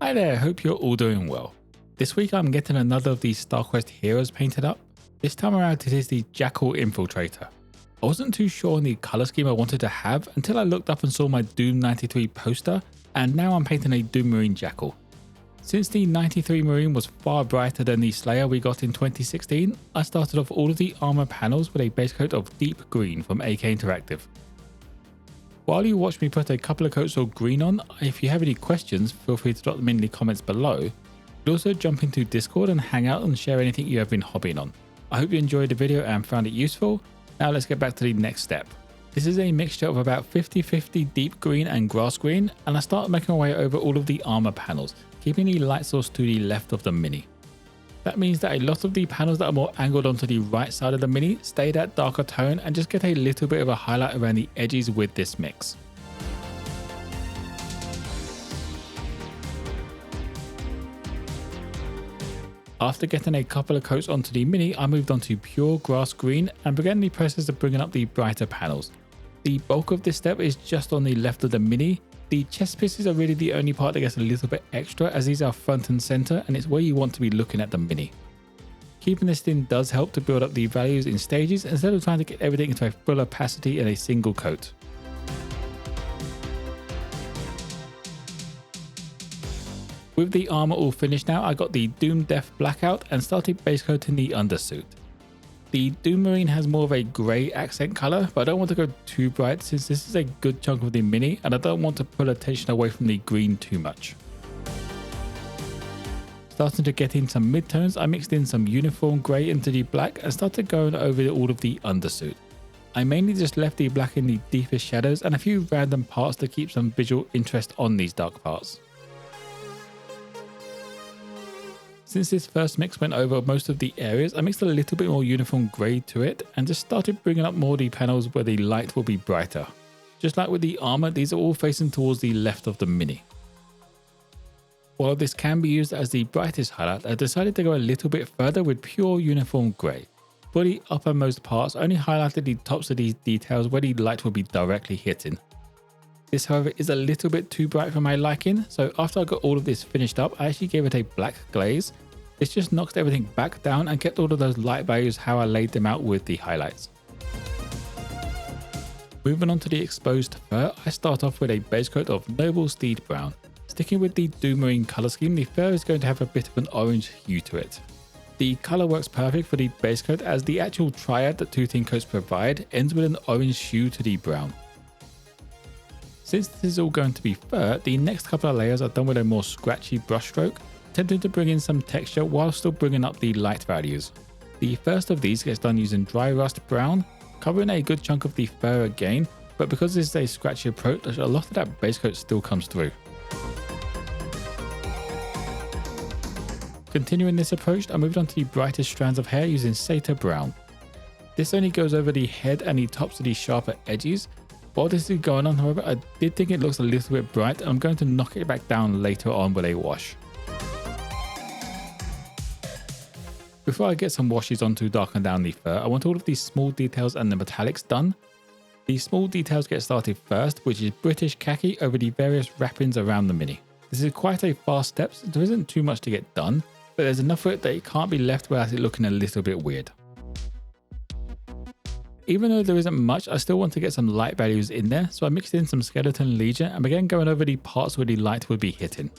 Hi there, hope you're all doing well. This week I'm getting another of these StarQuest heroes painted up. This time around it is the Jackal Infiltrator. I wasn't too sure on the colour scheme I wanted to have until I looked up and saw my Doom 93 poster, and now I'm painting a Doom Marine Jackal. Since the 93 Marine was far brighter than the Slayer we got in 2016, I started off all of the armour panels with a base coat of deep green from AK Interactive. While you watch me put a couple of coats of green on, if you have any questions, feel free to drop them in the comments below. You can also jump into Discord and hang out and share anything you have been hobbying on. I hope you enjoyed the video and found it useful. Now let's get back to the next step. This is a mixture of about 50-50 deep green and grass green, and I start making my way over all of the armor panels, keeping the light source to the left of the Mini. That means that a lot of the panels that are more angled onto the right side of the Mini stay that darker tone and just get a little bit of a highlight around the edges with this mix. After getting a couple of coats onto the Mini, I moved on to pure grass green and began the process of bringing up the brighter panels. The bulk of this step is just on the left of the Mini. The chest pieces are really the only part that gets a little bit extra, as these are front and center and it's where you want to be looking at the Mini. Keeping this thin does help to build up the values in stages instead of trying to get everything into a full opacity in a single coat. With the armor all finished now, I got the Doom Death Blackout and started base coating the undersuit. The Doom Marine has more of a grey accent colour, but I don't want to go too bright since this is a good chunk of the Mini and I don't want to pull attention away from the green too much. Starting to get in some midtones, I mixed in some uniform grey into the black and started going over all of the undersuit. I mainly just left the black in the deepest shadows and a few random parts to keep some visual interest on these dark parts. Since this first mix went over most of the areas, I mixed a little bit more uniform grey to it and just started bringing up more of the panels where the light will be brighter. Just like with the armour, these are all facing towards the left of the Mini. While this can be used as the brightest highlight, I decided to go a little bit further with pure uniform grey. For the uppermost parts, I only highlighted the tops of these details where the light will be directly hitting. This, however, is a little bit too bright for my liking, so after I got all of this finished up, I actually gave it a black glaze. This just knocked everything back down and kept all of those light values how I laid them out with the highlights. Moving on to the exposed fur, I start off with a base coat of Noble Steed Brown. Sticking with the Doom Marine colour scheme, the fur is going to have a bit of an orange hue to it. The colour works perfect for the base coat as the actual triad that two thin coats provide ends with an orange hue to the brown. Since this is all going to be fur, the next couple of layers are done with a more scratchy brushstroke, attempting to bring in some texture while still bringing up the light values. The first of these gets done using Dry Rust Brown, covering a good chunk of the fur again, but because this is a scratchy approach, a lot of that base coat still comes through. Continuing this approach, I moved on to the brightest strands of hair using Satyr Brown. This only goes over the head and the tops of the sharper edges. While this is going on, however, I did think it looks a little bit bright and I'm going to knock it back down later on with a wash. Before I get some washes on to darken down the fur, I want all of these small details and the metallics done. The small details get started first, which is British khaki over the various wrappings around the Mini. This is quite a fast step, so there isn't too much to get done, but there's enough of it that it can't be left without it looking a little bit weird. Even though there isn't much, I still want to get some light values in there, so I mixed in some Skeleton Legion and began going over the parts where the light would be hitting.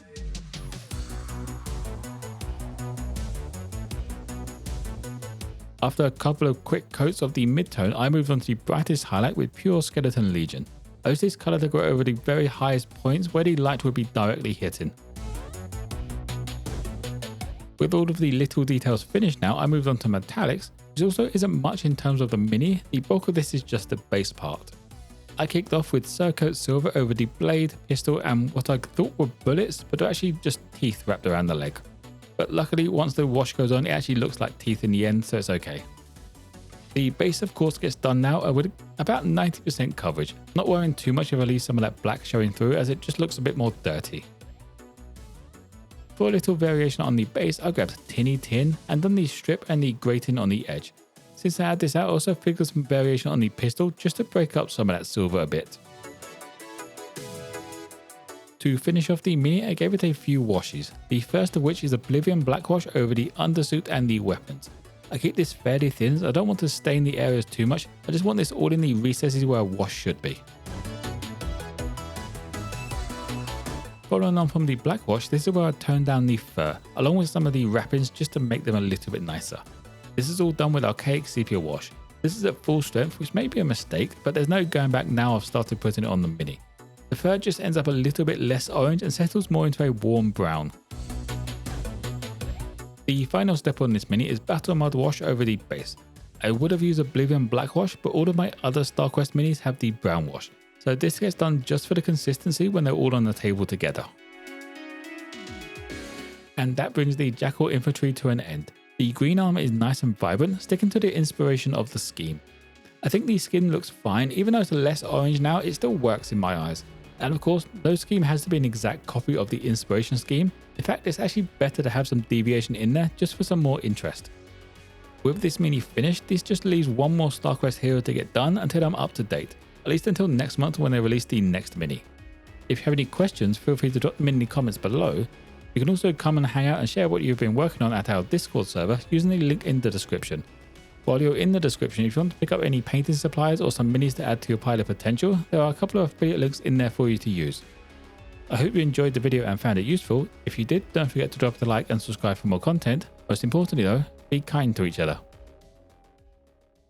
After a couple of quick coats of the midtone, I moved on to the brightest highlight with pure Skeleton Legion. I used this colour to go over the very highest points where the light would be directly hitting. With all of the little details finished now, I moved on to metallics, which also isn't much in terms of the Mini. The bulk of this is just the base part. I kicked off with Surcoat Silver over the blade, pistol and what I thought were bullets, but are actually just teeth wrapped around the leg. But luckily, once the wash goes on, it actually looks like teeth in the end, so it's okay. The base of course gets done now with about 90% coverage, not worrying too much if I leave some of that black showing through as it just looks a bit more dirty. For a little variation on the base, I grabbed Tinny Tin and done the strip and the grating on the edge. Since I had this out, I also figured some variation on the pistol just to break up some of that silver a bit. To finish off the mini, I gave it a few washes, the first of which is Oblivion Black Wash over the undersuit and the weapons. I keep this fairly thin as I don't want to stain the areas too much, I just want this all in the recesses where a wash should be. Following on from the black wash, this is where I toned down the fur, along with some of the wrappings just to make them a little bit nicer. This is all done with archaic sepia wash. This is at full strength, which may be a mistake, but there's no going back now I've started putting it on the mini. The fur just ends up a little bit less orange and settles more into a warm brown. The final step on this mini is Battle Mud Wash over the base. I would have used Oblivion Black Wash, but all of my other StarQuest minis have the brown wash, so this gets done just for the consistency when they're all on the table together. And that brings the Jackal Infantry to an end. The green armor is nice and vibrant, sticking to the inspiration of the scheme. I think the skin looks fine, even though it's less orange now, it still works in my eyes. And of course, no scheme has to be an exact copy of the inspiration scheme. In fact, it's actually better to have some deviation in there just for some more interest. With this mini finished, this just leaves one more StarQuest hero to get done until I'm up to date, at least until next month when they release the next mini. If you have any questions, feel free to drop them in the comments below. You can also come and hang out and share what you've been working on at our Discord server using the link in the description. While you're in the description, if you want to pick up any painting supplies or some minis to add to your pile of potential, there are a couple of affiliate links in there for you to use. I hope you enjoyed the video and found it useful. If you did, don't forget to drop a like and subscribe for more content. Most importantly though, be kind to each other.